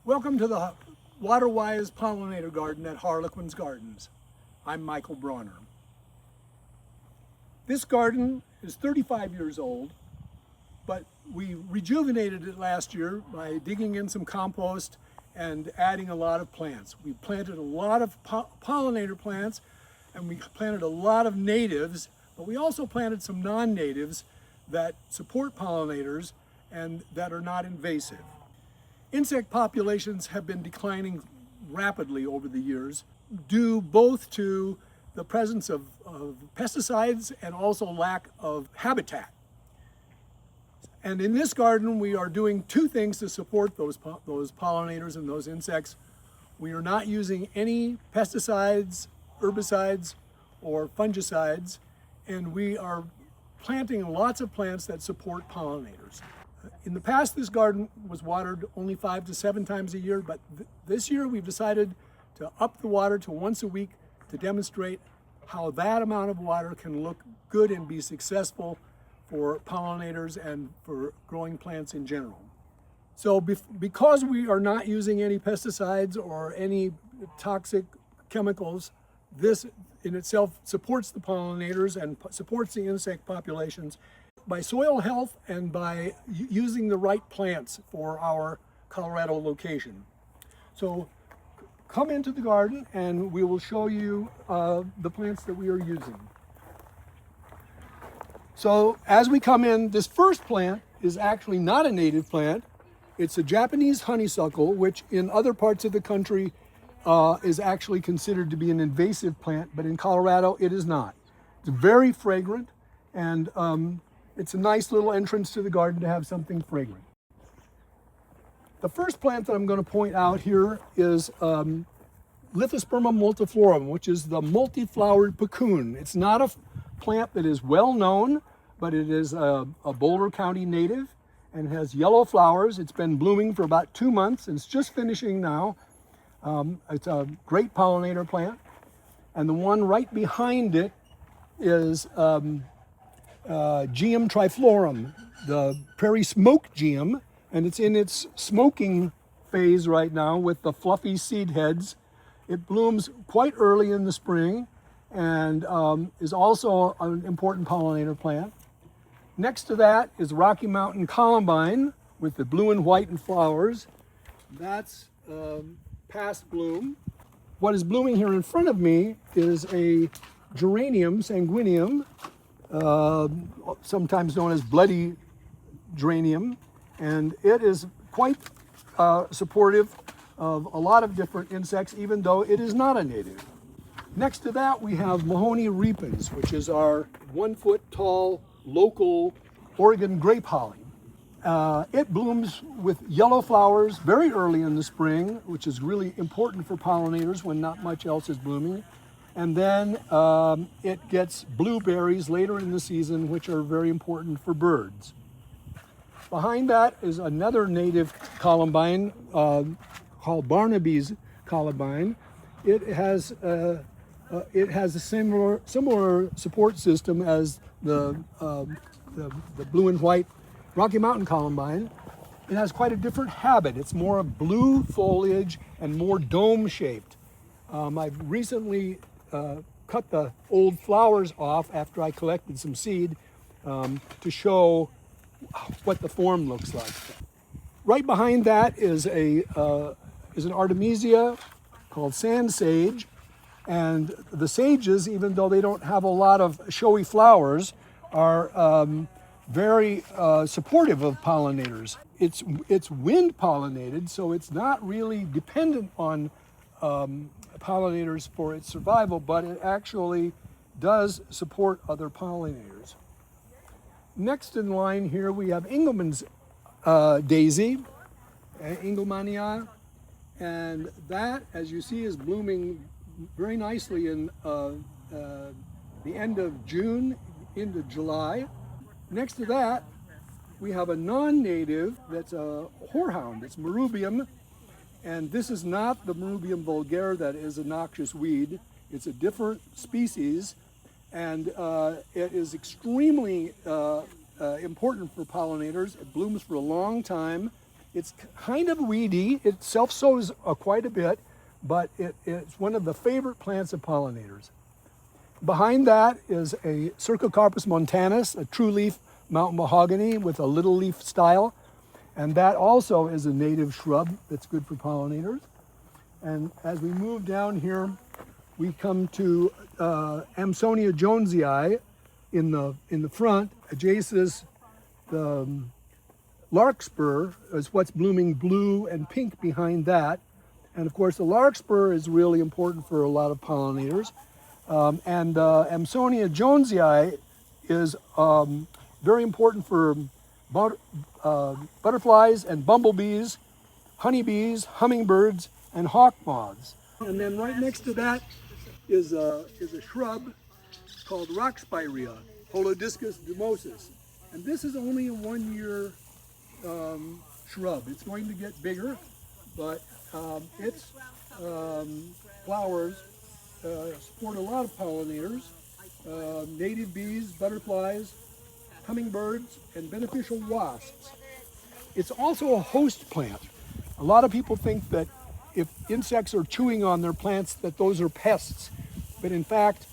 Welcome to the waterwise pollinator garden at Harlequin's Gardens. I'm Mikl Brawner. This garden is 35 years old, but we rejuvenated it last year by digging in some compost and adding a lot of plants. We planted a lot of pollinator plants, and we planted a lot of natives, but we also planted some non-natives that support pollinators and that are not invasive. Insect populations have been declining rapidly over the years, due both to the presence of pesticides and also lack of habitat. And in this garden, we are doing two things to support those pollinators and those insects. We are not using any pesticides, herbicides, or fungicides, and we are planting lots of plants that support pollinators. In the past, this garden was watered only 5 to 7 times a year, but this year we've decided to up the water to once a week to demonstrate how that amount of water can look good and be successful for pollinators and for growing plants in general. So because we are not using any pesticides or any toxic chemicals, this in itself supports the pollinators and supports the insect populations by soil health and by using the right plants for our Colorado location. So come into the garden and we will show you the plants that we are using. So as we come in, this first plant is actually not a native plant. It's a Japanese honeysuckle, which in other parts of the country is actually considered to be an invasive plant, but in Colorado it is not. It's very fragrant, and it's a nice little entrance to the garden to have something fragrant. The first plant that I'm going to point out here is Lithosphaermum multiflorum, which is the multi-flowered puccoon. It's not a plant that is well known, but it is a Boulder County native and has yellow flowers. It's been blooming for about 2 months and it's just finishing now. It's a great pollinator plant. And the one right behind it is Geum triflorum, the prairie smoke geum, and it's in its smoking phase right now with the fluffy seed heads. It blooms quite early in the spring and is also an important pollinator plant. Next to that is Rocky Mountain columbine with the blue and white and flowers. That's past bloom. What is blooming here in front of me is a geranium sanguineum, sometimes known as bloody geranium, and it is quite supportive of a lot of different insects, even though it is not a native. Next to that, we have Mahoney repens, which is our 1 foot tall local Oregon grape holly. It blooms with yellow flowers very early in the spring, which is really important for pollinators when not much else is blooming. And then it gets blueberries later in the season, which are very important for birds. Behind that is another native columbine called Barnaby's columbine. It has a similar support system as the blue and white Rocky Mountain columbine. It has quite a different habit. It's more blue foliage and more dome-shaped. I've recently cut the old flowers off after I collected some seed to show what the form looks like. Right behind that is an artemisia called sand sage, and the sages, even though they don't have a lot of showy flowers, are very supportive of pollinators. It's wind pollinated, so it's not really dependent on pollinators for its survival, but it actually does support other pollinators. Next in line here we have Engelmann's daisy, Engelmannia, and that, as you see, is blooming very nicely in the end of June into July. Next to that, we have a non-native that's a horehound. It's Marubium, and this is not the Marubium vulgare that is a noxious weed. It's a different species, and it is extremely important for pollinators. It blooms for a long time, It's kind of weedy. It self-sows quite a bit, but it's one of the favorite plants of pollinators. Behind that is a Cercocarpus montanus, a true leaf mountain mahogany with a little leaf style. And that also is a native shrub that's good for pollinators. And as we move down here, we come to Amsonia jonesii in the front. Adjacent the larkspur is what's blooming blue and pink behind that. And of course, the larkspur is really important for a lot of pollinators. Amsonia jonesii is very important for butterflies and bumblebees, honeybees, hummingbirds, and hawk moths. And then right next to that is a shrub called rock spirea, Holodiscus dumosus. And this is only a 1-year shrub. It's going to get bigger, but its flowers support a lot of pollinators, native bees, butterflies, hummingbirds, and beneficial wasps. It's also a host plant. A lot of people think that if insects are chewing on their plants, that those are pests. But in fact,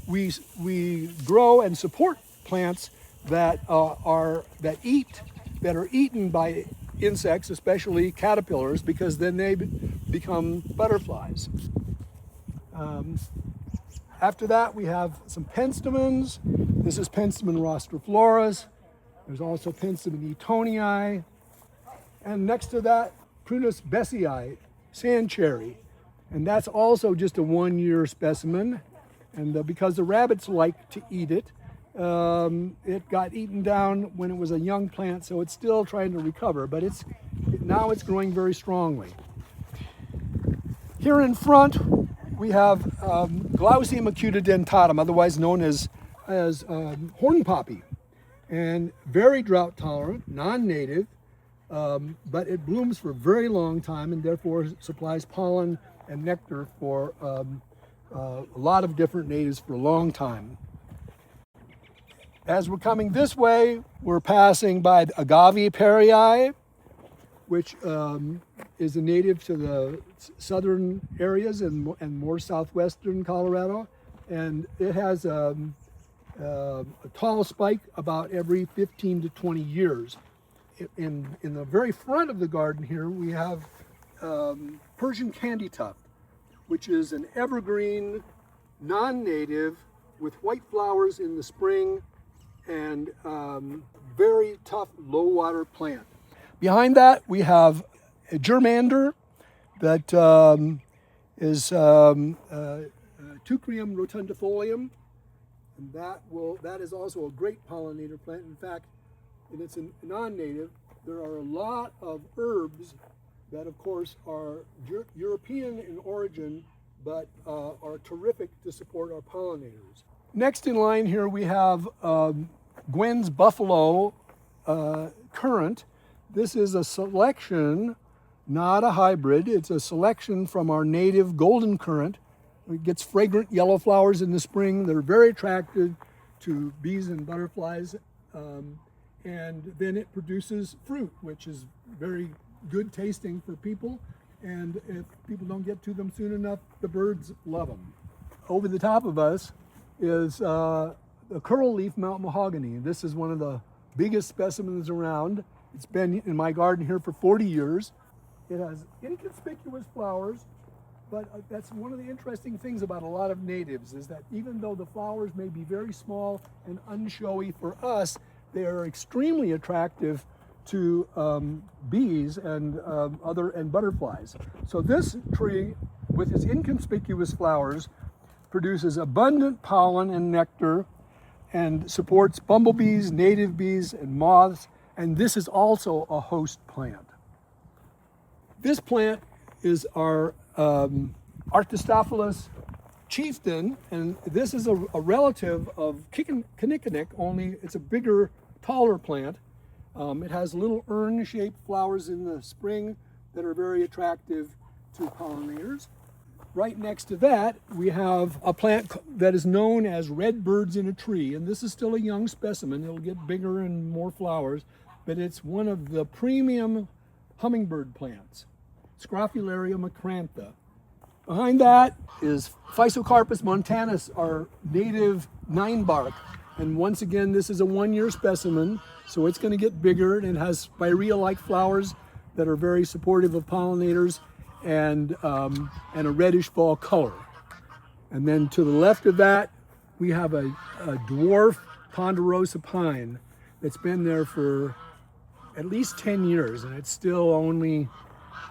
we grow and support plants that are eaten by insects, especially caterpillars, because then they become butterflies. After that, we have some penstemons. This is Penstemon rostriflorus. There's also Penstemon eatonii. And next to that, Prunus besseyi, sand cherry. And that's also just a 1-year specimen. And because the rabbits like to eat it, it got eaten down when it was a young plant, so it's still trying to recover, but now it's growing very strongly. Here in front, we have Glaucium acutidentatum, otherwise known as horn poppy, and very drought tolerant, non-native, but it blooms for a very long time and therefore supplies pollen and nectar for a lot of different natives for a long time. As we're coming this way, we're passing by the Agave perii, which is a native to the southern areas and more southwestern Colorado. And it has a tall spike about every 15 to 20 years. In the very front of the garden here, we have Persian candytuft, which is an evergreen, non-native, with white flowers in the spring and very tough low water plant. Behind that we have a germander that is Teucrium rotundifolium, and that is also a great pollinator plant. In fact, and it's a non-native, there are a lot of herbs that of course are European in origin, but are terrific to support our pollinators. Next in line here we have Gwen's buffalo currant. This is a selection, not a hybrid. It's a selection from our native golden currant. It gets fragrant yellow flowers in the spring. They're very attractive to bees and butterflies. And then it produces fruit, which is very good tasting for people. And if people don't get to them soon enough, the birds love them. Over the top of us is a curl leaf mountain mahogany. This is one of the biggest specimens around. It's been in my garden here for 40 years. It has inconspicuous flowers, but that's one of the interesting things about a lot of natives is that even though the flowers may be very small and unshowy for us, they are extremely attractive to bees and butterflies. So this tree, with its inconspicuous flowers, produces abundant pollen and nectar and supports bumblebees, native bees, and moths. And this is also a host plant. This plant is our Arctostaphylos chieftain, and this is a relative of kinnikinick, only it's a bigger, taller plant. It has little urn-shaped flowers in the spring that are very attractive to pollinators. Right next to that, we have a plant that is known as red birds in a tree, and this is still a young specimen. It'll get bigger and more flowers. but it's one of the premium hummingbird plants, Scrophularia macrantha. Behind that is Physocarpus montanus, our native 9-bark. And once again, this is a 1-year specimen, so it's going to get bigger, and it has spirea-like flowers that are very supportive of pollinators, and a reddish fall color. And then to the left of that, we have a dwarf ponderosa pine that's been there for at least 10 years, and it's still only,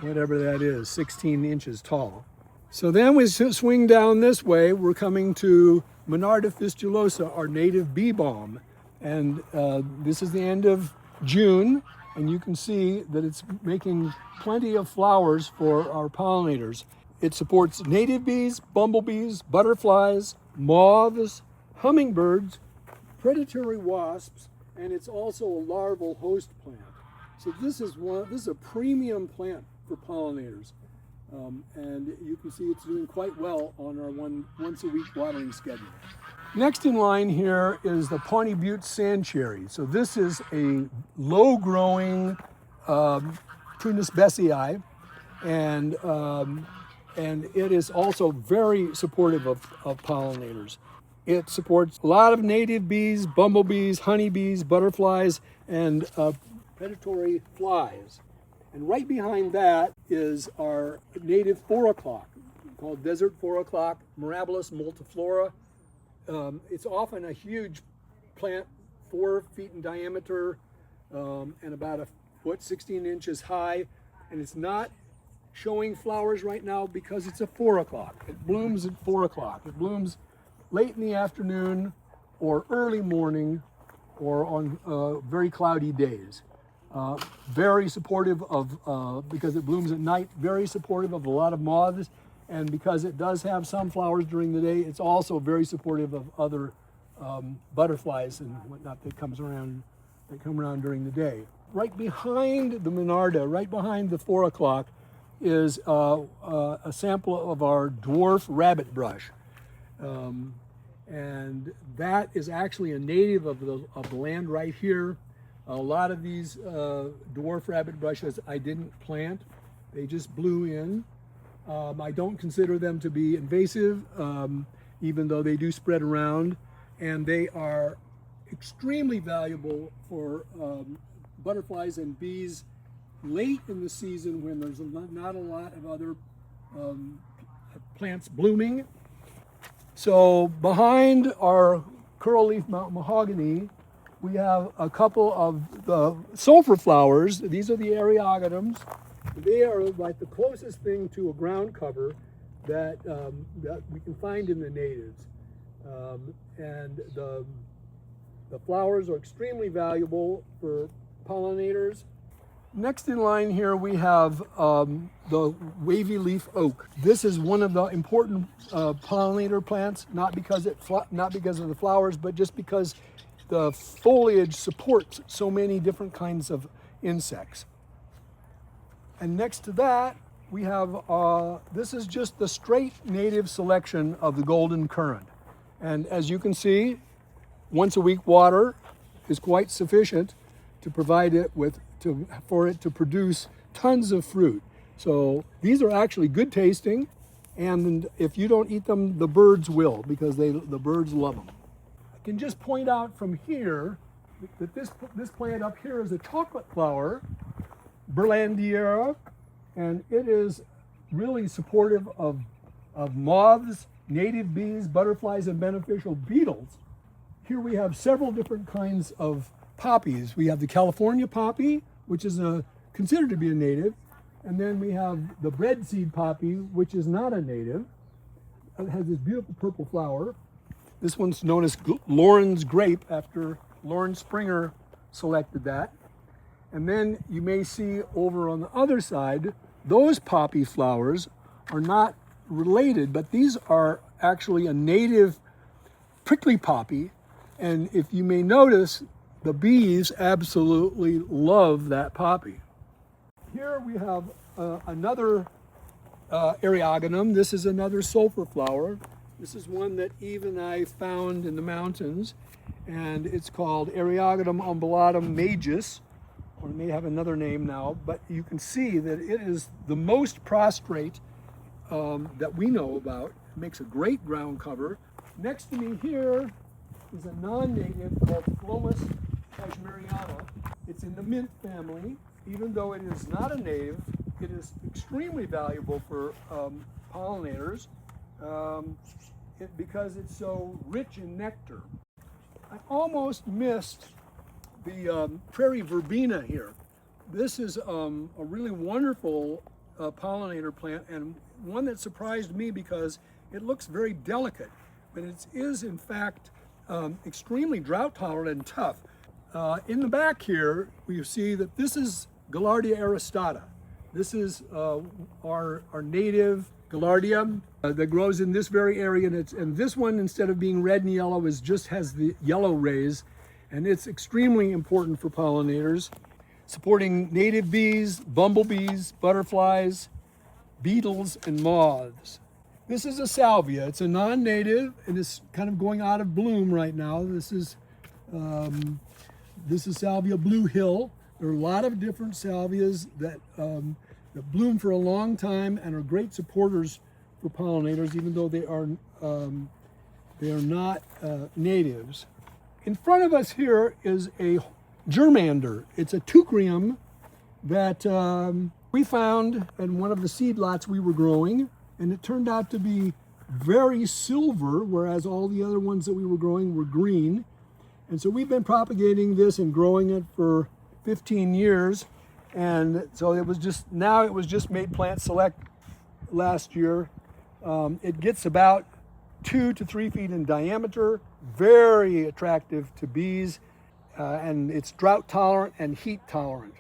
whatever that is, 16 inches tall. So then we swing down this way, we're coming to Monarda fistulosa, our native bee balm. And this is the end of June, and you can see that it's making plenty of flowers for our pollinators. It supports native bees, bumblebees, butterflies, moths, hummingbirds, predatory wasps, and it's also a larval host plant. So this is a premium plant for pollinators. And you can see it's doing quite well on our once a week watering schedule. Next in line here is the Pawnee Butte sand cherry. So this is a low growing Prunus besseyi, and it is also very supportive of pollinators. It supports a lot of native bees, bumblebees, honeybees, butterflies, and predatory flies. And right behind that is our native 4 o'clock, called desert 4 o'clock, Mirabilis multiflora. It's often a huge plant, 4 feet in diameter, and about 1.16 inches high. And it's not showing flowers right now because it's a 4 o'clock. It blooms at 4 o'clock. It blooms late in the afternoon or early morning or on very cloudy days. Very supportive of, because it blooms at night, very supportive of a lot of moths, and because it does have some flowers during the day, it's also very supportive of other butterflies and whatnot that come around during the day. Right behind the Monarda, right behind the 4 o'clock, is a sample of our dwarf rabbit brush. And that is actually a native of the land right here. A lot of these dwarf rabbit brushes I didn't plant. They just blew in. I don't consider them to be invasive, even though they do spread around. And they are extremely valuable for butterflies and bees late in the season when there's not a lot of other plants blooming. So behind our curl leaf mountain mahogany, we have a couple of the sulfur flowers. These are the Eriogonums. They are like the closest thing to a ground cover that we can find in the natives. And the flowers are extremely valuable for pollinators. Next in line here we have the wavy leaf oak. This is one of the important pollinator plants, not because of the flowers, but just because the foliage supports so many different kinds of insects. And next to that, we have, this is just the straight native selection of the golden currant. And as you can see, once a week water is quite sufficient to provide it for it to produce tons of fruit. So these are actually good tasting, and if you don't eat them, the birds will, because the birds love them. I can just point out from here that this plant up here is a chocolate flower, Berlandiera, and it is really supportive of moths, native bees, butterflies, and beneficial beetles. Here we have several different kinds of poppies. We have the California poppy, which is considered to be a native, and then we have the breadseed poppy, which is not a native. It has this beautiful purple flower. This one's known as Lauren's grape, after Lauren Springer selected that. And then you may see over on the other side, those poppy flowers are not related, but these are actually a native prickly poppy. And if you may notice, the bees absolutely love that poppy. Here we have another Eriogonum. This is another sulfur flower. This is one that Eve and I found in the mountains, and it's called Eriogonum umbulatum majus, or it may have another name now, but you can see that it is the most prostrate that we know about. It makes a great ground cover. Next to me here is a non-native called Phlomis cashmeriana. It's in the mint family. Even though it is not a native, it is extremely valuable for pollinators because it's so rich in nectar. I almost missed the prairie verbena here. This is a really wonderful pollinator plant, and one that surprised me because it looks very delicate, but it is in fact extremely drought tolerant and tough. In the back here, we see that this is Gaillardia aristata. This is our native Gaillardia that grows in this very area, and this one, instead of being red and yellow, just has the yellow rays, and it's extremely important for pollinators, supporting native bees, bumblebees, butterflies, beetles, and moths. This is a salvia. It's a non-native, and it's kind of going out of bloom right now. This is Salvia Blue Hill. There are a lot of different salvias that bloom for a long time and are great supporters for pollinators, even though they are not natives. In front of us here is a germander. It's a teucrium that we found in one of the seed lots we were growing, and it turned out to be very silver, whereas all the other ones that we were growing were green. And so we've been propagating this and growing it for 15 years. And so it was just made plant select last year. It gets about 2 to 3 feet in diameter, very attractive to bees, and it's drought tolerant and heat tolerant.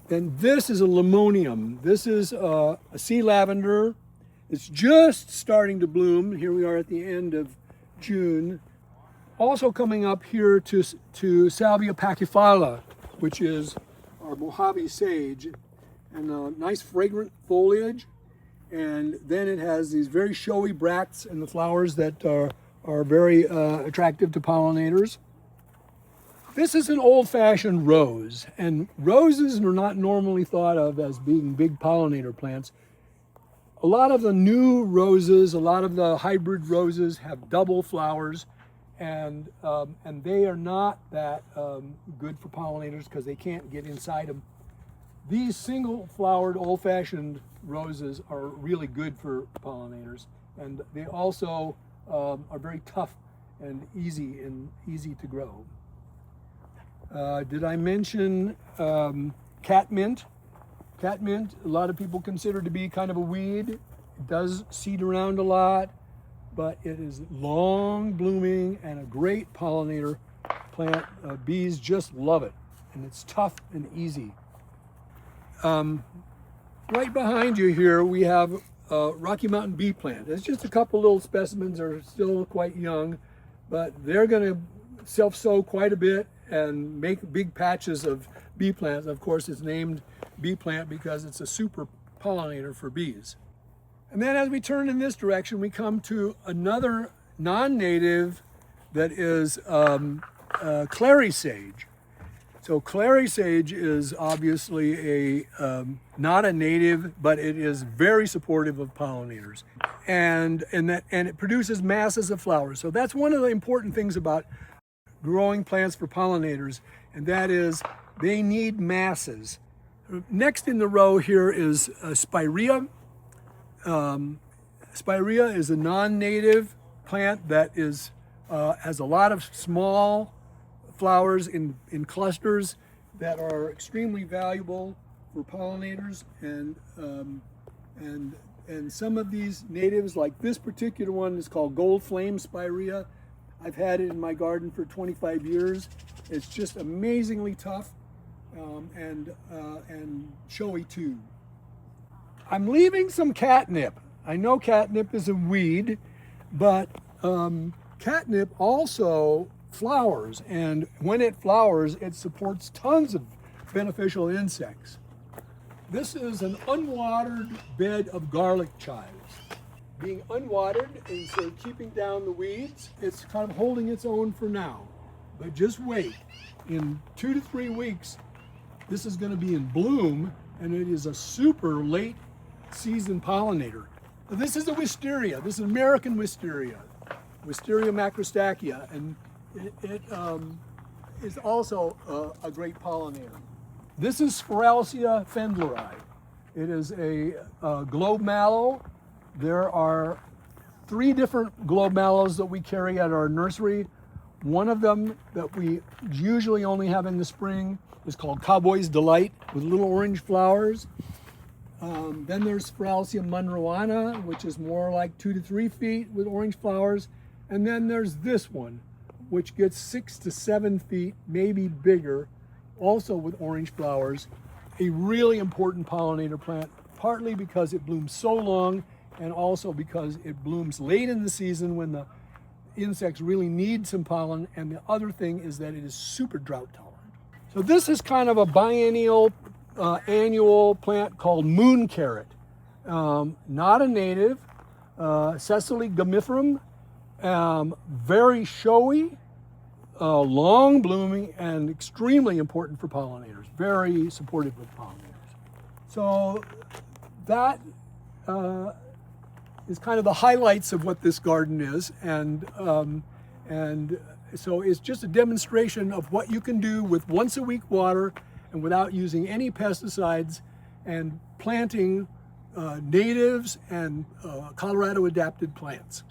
Then this is a limonium. This is a sea lavender. It's just starting to bloom. Here we are at the end of June. Also coming up here to Salvia pachyphylla, which is our Mojave sage, and nice fragrant foliage. And then it has these very showy bracts and the flowers that are very attractive to pollinators. This is an old-fashioned rose, and roses are not normally thought of as being big pollinator plants. A lot of the new roses, a lot of the hybrid roses have double flowers, and they are not that good for pollinators because they can't get inside them. These single-flowered old-fashioned roses are really good for pollinators, and they also are very tough and easy to grow. Did I mention catmint? Catmint, a lot of people consider to be kind of a weed. It does seed around a lot, but it is long blooming and a great pollinator plant. Bees just love it, and it's tough and easy. Right behind you here we have Rocky Mountain bee plant. It's just a couple little specimens, are still quite young, but they're going to self-sow quite a bit and make big patches of bee plants. Of course, it's named bee plant because it's a super pollinator for bees. And then as we turn in this direction, we come to another non-native that is clary sage. So clary sage is obviously not a native, but it is very supportive of pollinators, and it produces masses of flowers. So that's one of the important things about growing plants for pollinators, and that is they need masses. Next in the row here is Spirea. Spirea is a non-native plant that has a lot of small flowers in clusters that are extremely valuable for pollinators, and some of these natives, like this particular one, is called Gold Flame Spirea. I've had it in my garden for 25 years. It's just amazingly tough and showy too. I'm leaving some catnip. I know catnip is a weed, but catnip also flowers, and when it flowers, it supports tons of beneficial insects. This is an unwatered bed of garlic chives. Being unwatered is keeping down the weeds. It's kind of holding its own for now, but just wait. In 2 to 3 weeks, this is going to be in bloom, and it is a super late season pollinator. This is a wisteria. This is American wisteria, Wisteria macrostachya, and it is also a great pollinator. This is Spiralcia fendleri. It is a globe mallow. There are 3 different globe mallows that we carry at our nursery. One of them that we usually only have in the spring is called Cowboy's Delight with little orange flowers. Then there's Spiralcia monroana, which is more like 2 to 3 feet with orange flowers. And then there's this one, which gets 6 to 7 feet, maybe bigger, also with orange flowers. A really important pollinator plant, partly because it blooms so long and also because it blooms late in the season when the insects really need some pollen. And the other thing is that it is super drought tolerant. So this is kind of a biennial, annual plant called moon carrot. Not a native, Cecily gummiferum, very showy, long blooming, and extremely important for pollinators, very supportive of pollinators. So that is kind of the highlights of what this garden is, and so it's just a demonstration of what you can do with once a week water and without using any pesticides, and planting natives and Colorado adapted plants.